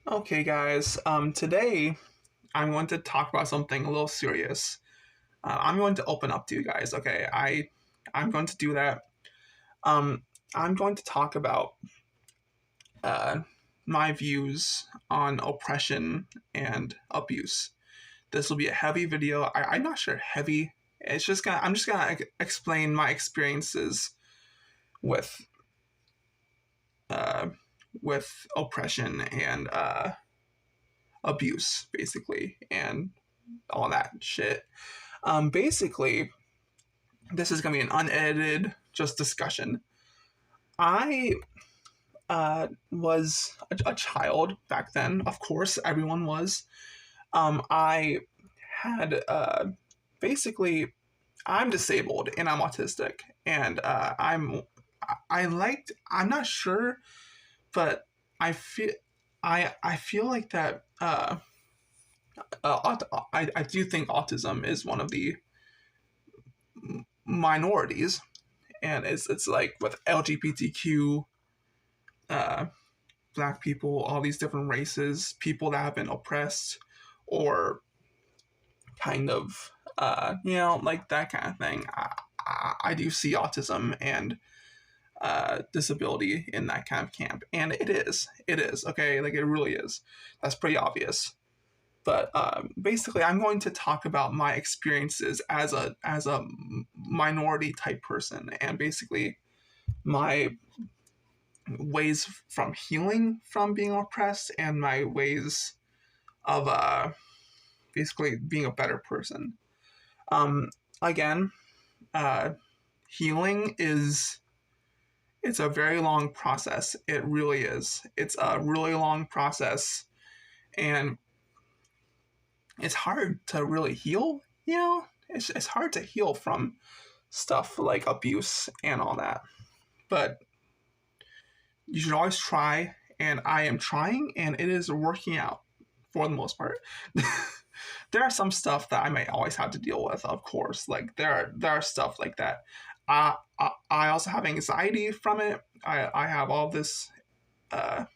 Okay, guys. Today I'm going to talk about something a little serious. I'm going to open up to you guys. Okay, I'm going to do that. Um, I'm going to talk about uh, my views on oppression and abuse. This will be a heavy video. I'm not sure heavy. I'm just gonna explain my experiences with uh, with oppression and abuse, basically, and all that shit. Basically, this is gonna be an unedited, just discussion. I was a child back then. Of course, everyone was. I had basically, I'm disabled and I'm autistic, and I'm not sure, but I feel like that. I do think autism is one of the minorities, and it's like with LGBTQ, uh, black people, all these different races, people that have been oppressed, or kind of like that kind of thing. I do see autism and disability in that kind of camp, and it is okay, like it really is. That's pretty obvious. But basically, I'm going to talk about my experiences as a minority type person, and basically my ways from healing from being oppressed, and my ways of basically being a better person. Um, Again, uh, healing is it's a very long process. It really is. It's a really long process, and it's hard to really heal. It's hard to heal from stuff like abuse and all that. But you should always try, and I am trying, and it is working out for the most part. There are some stuff that I may always have to deal with, of course. Like there are stuff like that. I also have anxiety from it. I have all this. Uh,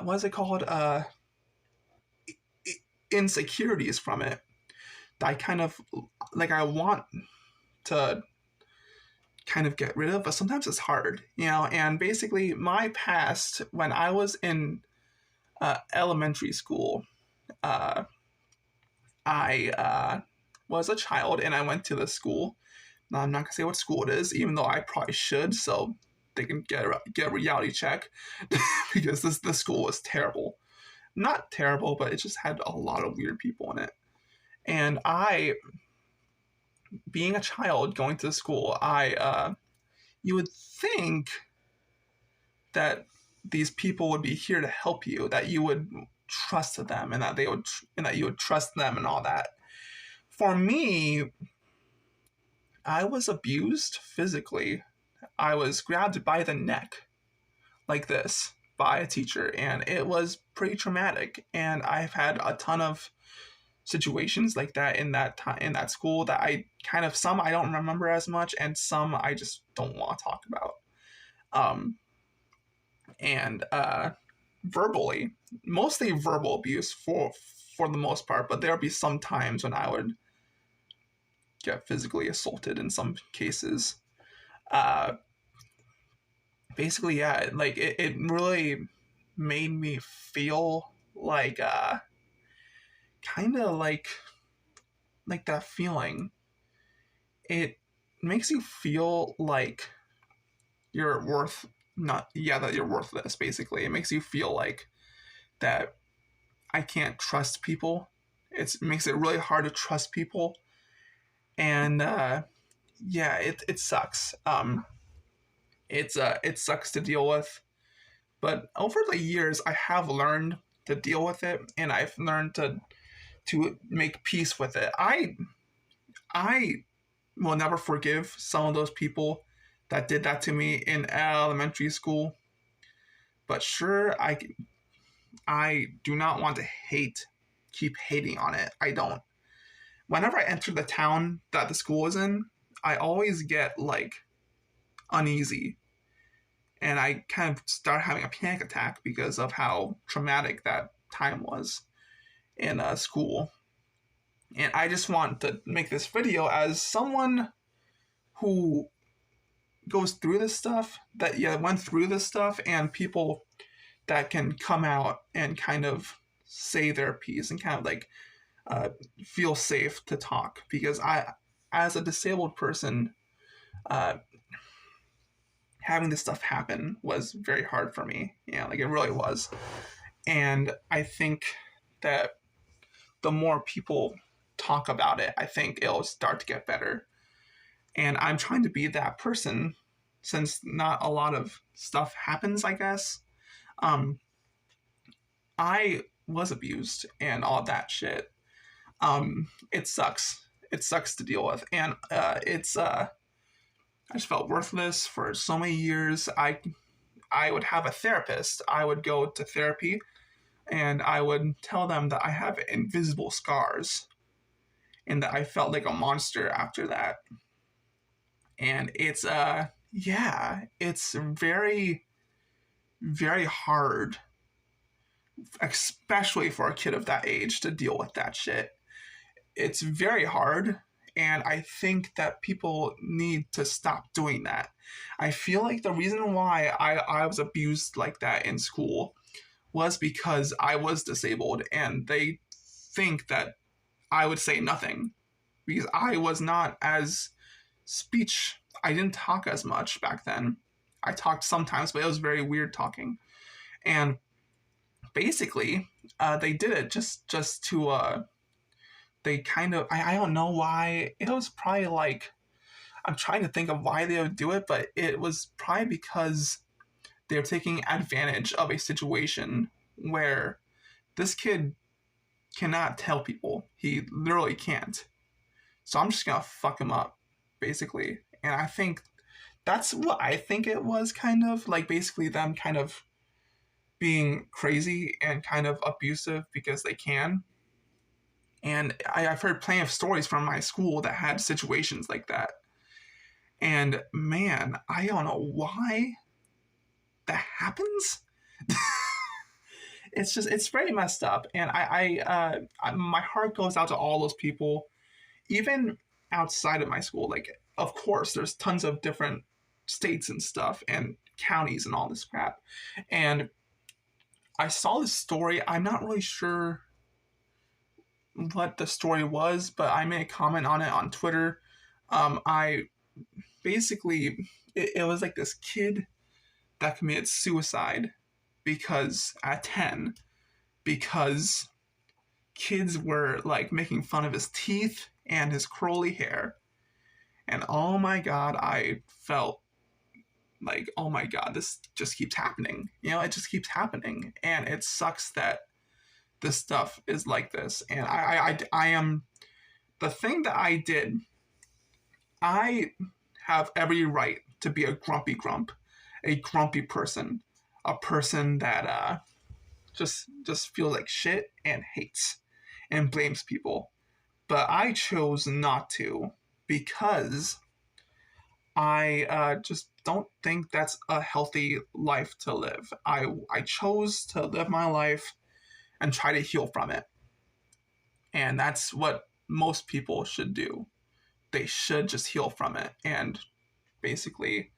what is it called? Insecurities from it. That I kind of like. I want to kind of get rid of, but sometimes it's hard. And basically, my past when I was in elementary school, uh, I was a child and I went to the school. Now, I'm not gonna say what school it is, even though I probably should, so they can get a reality check because this school was terrible. Not terrible, but it just had a lot of weird people in it. And being a child going to school, you would think that these people would be here to help you, that you would trust them, and that you would trust them and all that. For me, I was abused physically. I was grabbed by the neck like this by a teacher, and it was pretty traumatic. And I've had a ton of situations like that in that time in that school that some I don't remember as much, and some I just don't want to talk about. Um, and verbally, mostly verbal abuse for the most part, but there'll be some times when I would get physically assaulted in some cases. Uh, Basically, yeah, like it really made me feel like kind of like that feeling. It makes you feel like you're worth not yeah that you're worthless. Basically, it makes you feel like that I can't trust people. It makes it really hard to trust people, and yeah, it sucks. It sucks to deal with, but over the years, I have learned to deal with it, and I've learned to make peace with it. I will never forgive some of those people that did that to me in elementary school. But sure, I do not want to keep hating on it. I don't. Whenever I enter the town that the school is in, I always get like uneasy, And I kind of started having a panic attack because of how traumatic that time was in school. And I just want to make this video as someone who goes through this stuff, that went through this stuff, and people that can come out and kind of say their piece and kind of like feel safe to talk. Because as a disabled person, uh, having this stuff happen was very hard for me. Like it really was. And I think that the more people talk about it, I think it'll start to get better. And I'm trying to be that person, since not a lot of stuff happens, I guess. I was abused and all that shit. It sucks. It sucks to deal with. And I just felt worthless for so many years. I would have a therapist. I would go to therapy and I would tell them that I have invisible scars and that I felt like a monster after that. And it's very, very hard, especially for a kid of that age, to deal with that shit. It's very hard, and I think that people need to stop doing that. I feel like the reason why I was abused like that in school was because I was disabled, and they think that I would say nothing because I was not as I didn't talk as much back then. I talked sometimes, but it was very weird talking. And basically, they did it just to they kind of, I don't know why. It was probably like, I'm trying to think of why they would do it, but it was probably because they're taking advantage of a situation where this kid cannot tell people. He literally can't. So I'm just gonna fuck him up, basically. And I think that's what I think it was, kind of like basically them kind of being crazy and kind of abusive because they can. And I've heard plenty of stories from my school that had situations like that. And man, I don't know why that happens. It's very messed up. And my heart goes out to all those people, even outside of my school. Like, of course, there's tons of different states and stuff and counties and all this crap. And I saw this story. I'm not really sure what the story was, but I made a comment on it on Twitter. I basically, it was like this kid that committed suicide because at 10, because kids were like making fun of his teeth and his curly hair. And oh my God, I felt like, oh my God, this just keeps happening. It just keeps happening. And it sucks that this stuff is like this. And I am, the thing that I did, I have every right to be a grumpy person, a person that just feels like shit and hates and blames people. But I chose not to because I just don't think that's a healthy life to live. I chose to live my life and try to heal from it. And that's what most people should do. They should just heal from it. And basically,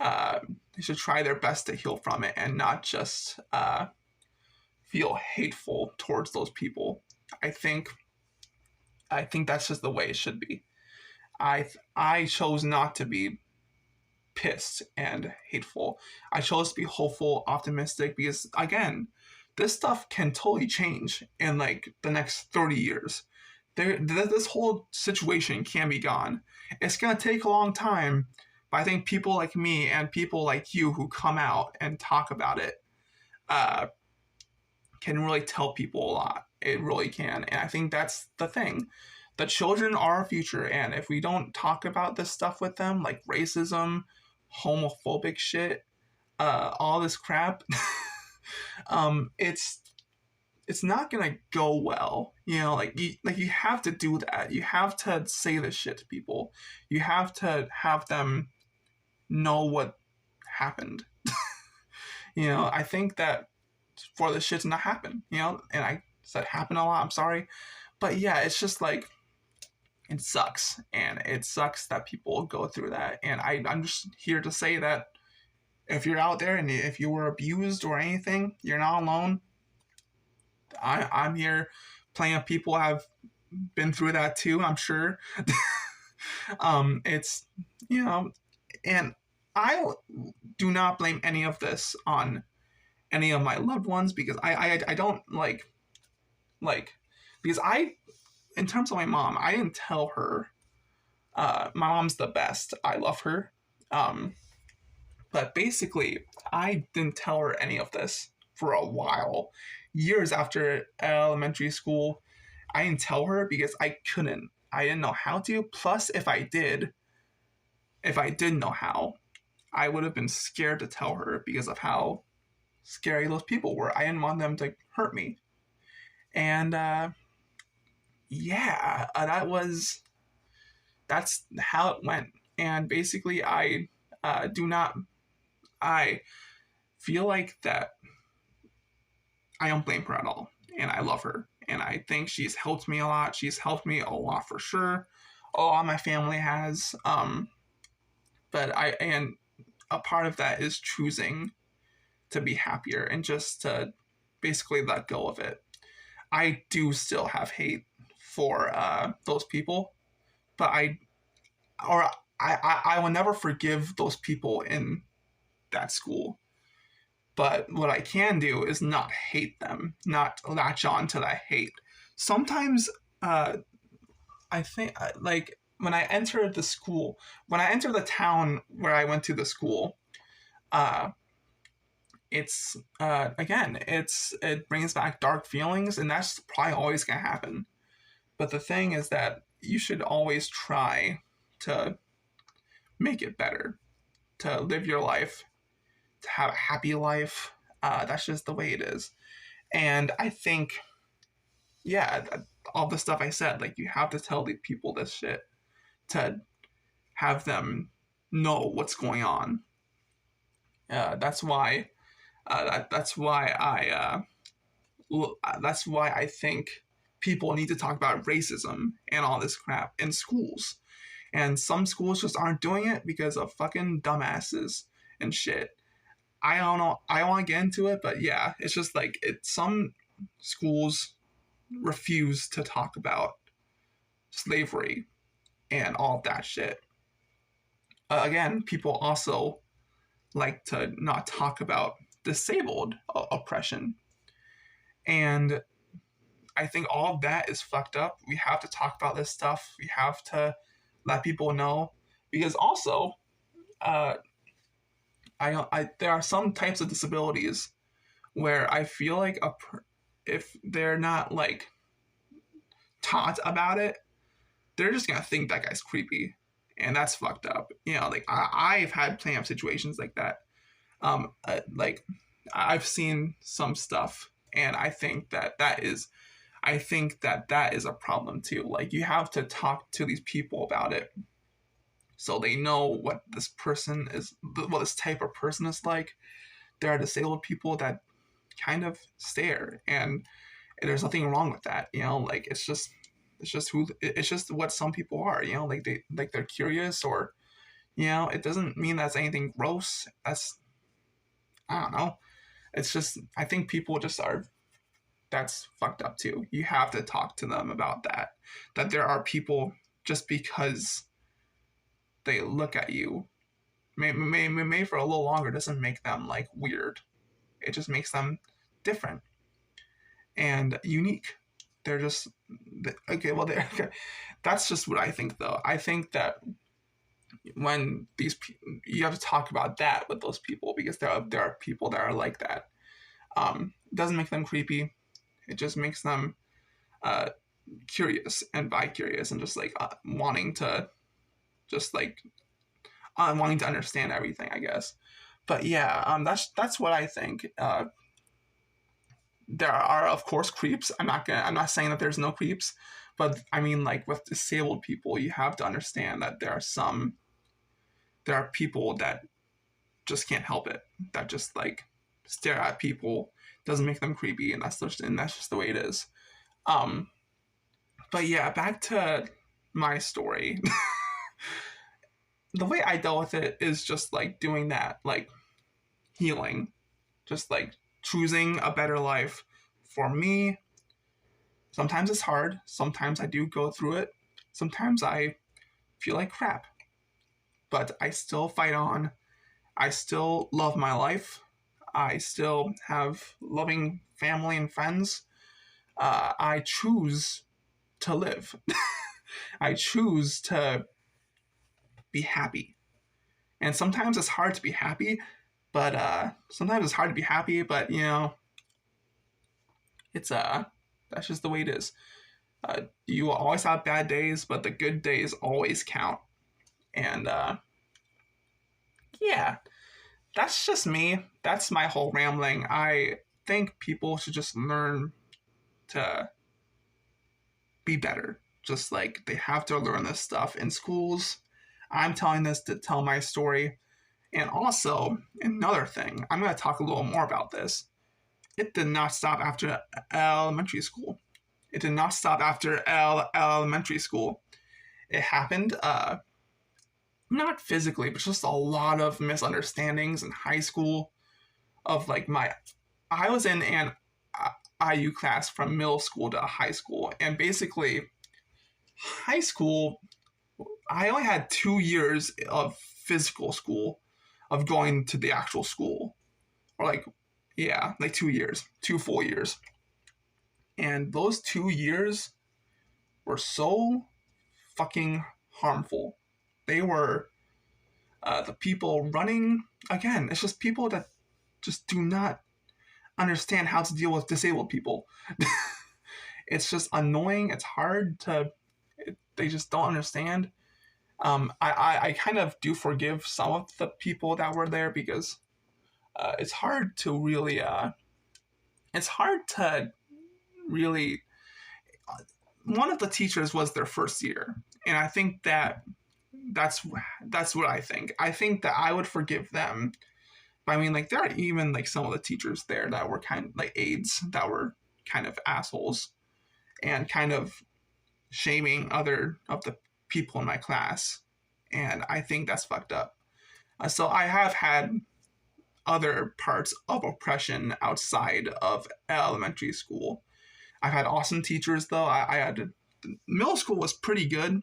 they should try their best to heal from it and not just feel hateful towards those people. I think that's just the way it should be. I chose not to be pissed and hateful. I chose to be hopeful, optimistic, because again, this stuff can totally change in like the next 30 years. This whole situation can be gone. It's going to take a long time, but I think people like me and people like you who come out and talk about it can really tell people a lot. It really can. And I think that's the thing. The children are our future, and if we don't talk about this stuff with them, like racism, homophobic shit, all this crap, it's not gonna go well. Like you have to do that. You have to say this shit to people. You have to have them know what happened. I think that for this shit to not happen, and I said happen a lot, I'm sorry. But yeah, it's just like, it sucks. And it sucks that people go through that. And I'm just here to say that if you're out there and if you were abused or anything, you're not alone. I'm here. Plenty of people have been through that too, I'm sure. It's, and I do not blame any of this on any of my loved ones, because I don't like because I, in terms of my mom, I didn't tell her. My mom's the best. I love her. Um, but basically, I didn't tell her any of this for a while. Years after elementary school, I didn't tell her because I couldn't. I didn't know how to. Plus, if I did know how, I would have been scared to tell her because of how scary those people were. I didn't want them to hurt me. And yeah, that's how it went. And basically, I feel like that I don't blame her at all. And I love her. And I think she's helped me a lot. She's helped me a lot for sure. All my family has. And a part of that is choosing to be happier and just to basically let go of it. I do still have hate for those people, but I will never forgive those people in that school. But what I can do is not hate them, not latch on to that hate. Sometimes, I think, like, when I entered the school, when I entered the town where I went to the school, uh, it's again, it brings back dark feelings, and that's probably always gonna happen. But the thing is that you should always try to make it better, to live your life, to have a happy life. That's just the way it is. And I think, yeah, all the stuff I said, like, you have to tell the people this shit to have them know what's going on. That's why. That's why that's why I think people need to talk about racism and all this crap in schools. And some schools just aren't doing it because of fucking dumbasses and shit. I don't know. I don't want to get into it, but yeah, it's just like some schools refuse to talk about slavery and all of that shit. Again, people also like to not talk about disabled oppression. And I think all of that is fucked up. We have to talk about this stuff. We have to let people know, because also, uh, there are some types of disabilities where I feel like if they're not like taught about it, they're just gonna think that guy's creepy, and that's fucked up. Like I've had plenty of situations like that. Like I've seen some stuff, and I think that is a problem too. Like, you have to talk to these people about it so they know what what this type of person is like. There are disabled people that kind of stare, and there's nothing wrong with that. Like, it's just what some people are. Like they're curious, or it doesn't mean that's anything gross. I don't know. It's just, I think people just are. That's fucked up too. You have to talk to them about that. That there are people, just because they look at you, may for a little longer, doesn't make them like weird. It just makes them different and unique. They're just okay. Well, they're okay. That's just what I think, though. I think that when you have to talk about that with those people, because there are people that are like that. It doesn't make them creepy. It just makes them uh, curious and bi-curious, and just like wanting to just like wanting to understand everything, I guess. But yeah, that's what I think. There are, of course, creeps. I'm not saying that there's no creeps, but I mean, like, with disabled people, you have to understand that there are people that just can't help it, that just like stare at people doesn't make them creepy, and that's just the way it is. Um, but yeah, back to my story. The way I dealt with it is just like doing that, like healing, just like choosing a better life. For me, sometimes it's hard. Sometimes I do go through it. Sometimes I feel like crap, but I still fight on. I still love my life. I still have loving family and friends. I choose to live. I choose to be happy. And sometimes it's hard to be happy, but you know, it's that's just the way it is. You will always have bad days, but the good days always count. And yeah, that's just me. That's my whole rambling. I think people should just learn to be better. Just like they have to learn this stuff in schools. I'm telling this to tell my story. And also, another thing, I'm going to talk a little more about this. It did not stop after elementary school. It did not stop after elementary school. It happened, not physically, but just a lot of misunderstandings in high school. Of like I was in an IU class from middle school to high school, and basically, high school, I only had 2 years of physical school, of going to the actual school, or like, yeah, like 2 years, 2 full years. And those 2 years were so fucking harmful. They were the people running, again, it's just people that just do not understand how to deal with disabled people. It's just annoying. It's hard to, they just don't understand. I kind of do forgive some of the people that were there because it's hard to really, it's hard to really, one of the teachers was their first year. And I think that's what I think. I think that I would forgive them. But I mean, like, there are even like some of the teachers there that were kind of like aides that were kind of assholes and kind of shaming other of the people in my class. And I think that's fucked up. So I have had other parts of oppression outside of elementary school. I've had awesome teachers though. I had, middle school was pretty good.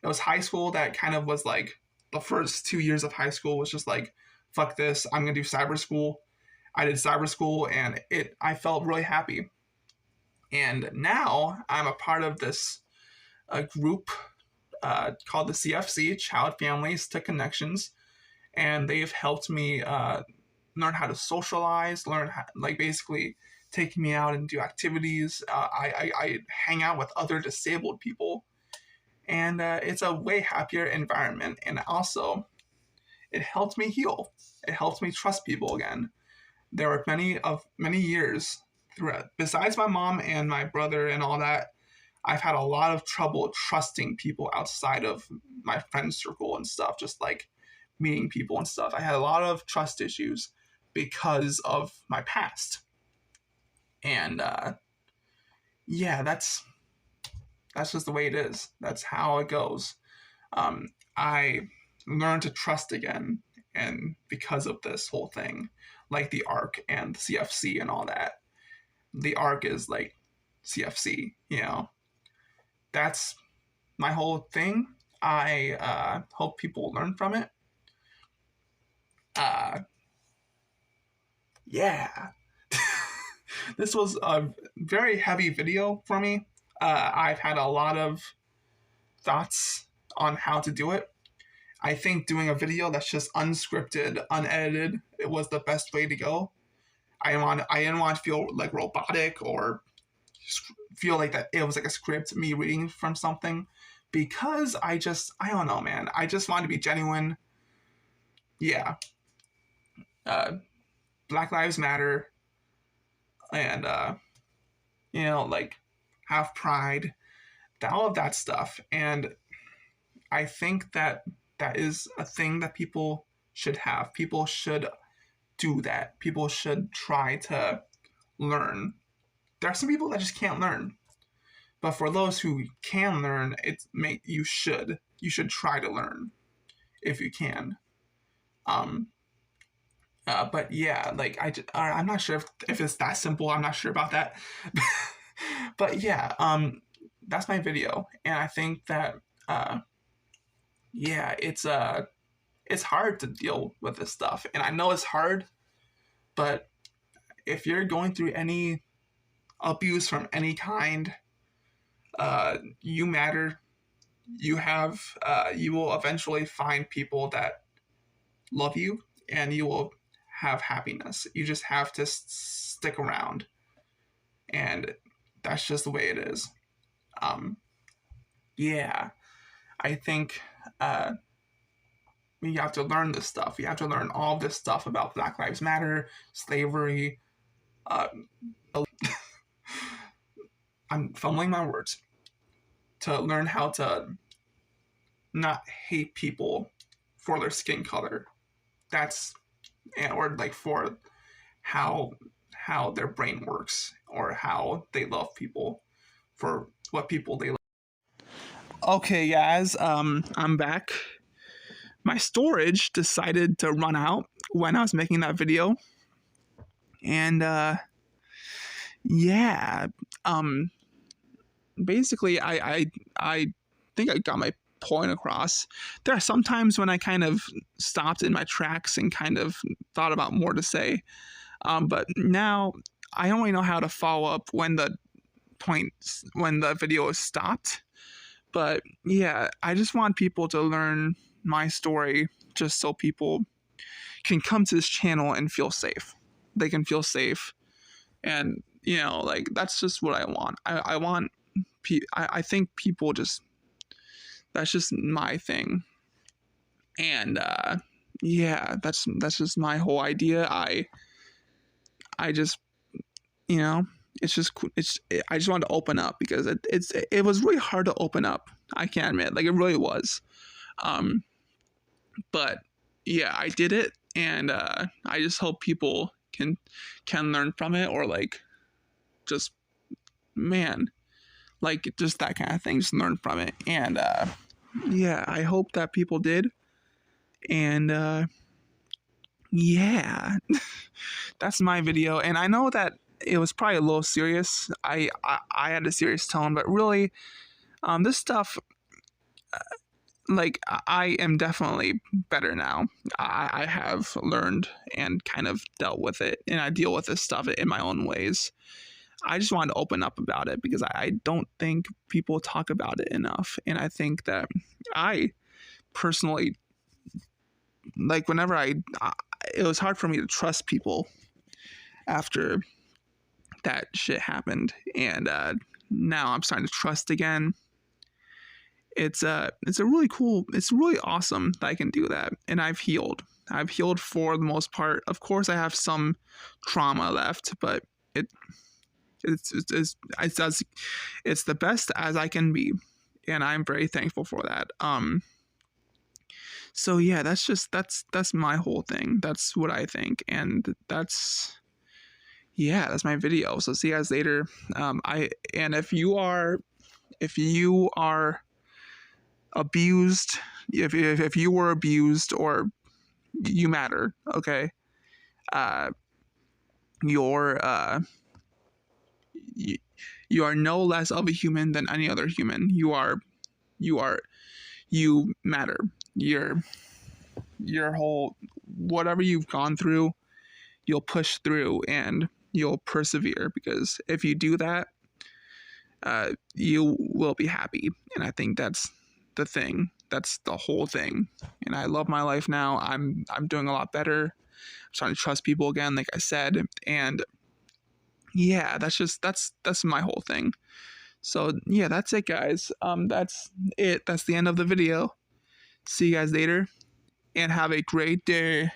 It was high school that kind of was like, the first 2 years of high school was just like, fuck this, I'm gonna do cyber school. I did cyber school and I felt really happy. And now I'm a part of this group called the CFC, Child Families to Connections, and they've helped me learn how to socialize, learn how, like, basically taking me out and do activities. I hang out with other disabled people, and it's a way happier environment. And also, it helped me heal. It helped me trust people again. There were many years throughout, besides my mom and my brother and all that, I've had a lot of trouble trusting people outside of my friend circle and stuff, just like meeting people and stuff. I had a lot of trust issues because of my past. And yeah, that's just the way it is. That's how it goes. I learned to trust again, and because of this whole thing, like the ARC and the CFC and all that. The ARC is like CFC, you know. That's my whole thing. I hope people learn from it. Yeah. This was a very heavy video for me. I've had a lot of thoughts on how to do it. I think doing a video that's just unscripted, unedited, it was the best way to go. I didn't want to feel like robotic or feel like that it was like a script, me reading from something, because I don't know, man. I just want to be genuine. Yeah. Black Lives Matter, and you know, like, have pride, all of that stuff. And I think that is a thing that people should have. People should do that. People should try to learn. There are some people that just can't learn. But for those who can learn, you should try to learn if you can. But yeah, like I'm not sure if it's that simple. I'm not sure about that. But yeah, that's my video, and I think that yeah, it's hard to deal with this stuff, and I know it's hard, but if you're going through any abuse from any kind, you matter. You will eventually find people that love you, and you will have happiness. You just have to stick around, and that's just the way it is. Yeah, I think you have to learn this stuff. You have to learn all this stuff about Black Lives Matter, slavery. I'm fumbling my words. To learn how to not hate people for their skin color. Or like for how their brain works, or how they love people for what people they love. Okay, guys, I'm back. My storage decided to run out when I was making that video, and yeah, basically, I think I got my point across. There are some times when I kind of stopped in my tracks and kind of thought about more to say, but now I don't really know how to follow up when the video is stopped. But yeah, I just want people to learn my story, just so people can come to this channel and feel safe. They can feel safe, and like that's just what I want. I want. I think people just. That's just my thing, and yeah, that's just my whole idea. I just it's just I just wanted to open up because it was really hard to open up. I can't admit, like it really was. But yeah, I did it, and I just hope people can learn from it, or like just like just that kind of thing, just learn from it. And yeah, I hope that people did. And yeah, that's my video. And I know that it was probably a little serious. I had a serious tone, but really, this stuff, like I am definitely better now. I have learned and kind of dealt with it, and I deal with this stuff in my own ways. I just wanted to open up about it because I don't think people talk about it enough, and I think that I personally, like whenever it was hard for me to trust people after that shit happened, and now I'm starting to trust again. It's really awesome that I can do that, and I've healed for the most part. Of course, I have some trauma left, but it's the best as I can be, and I'm very thankful for that. So yeah, that's my whole thing. That's what I think, and that's my video. So see you guys later. If you are abused, if you were abused, or you matter, okay, you are no less of a human than any other human. You matter. Your whole, whatever you've gone through, you'll push through and you'll persevere, because if you do that, you will be happy. And I think that's the thing. That's the whole thing. And I love my life now. I'm doing a lot better. I'm starting to trust people again, like I said. And yeah, that's my whole thing. So yeah, that's it, guys. That's it. That's the end of the video. See you guys later, and have a great day.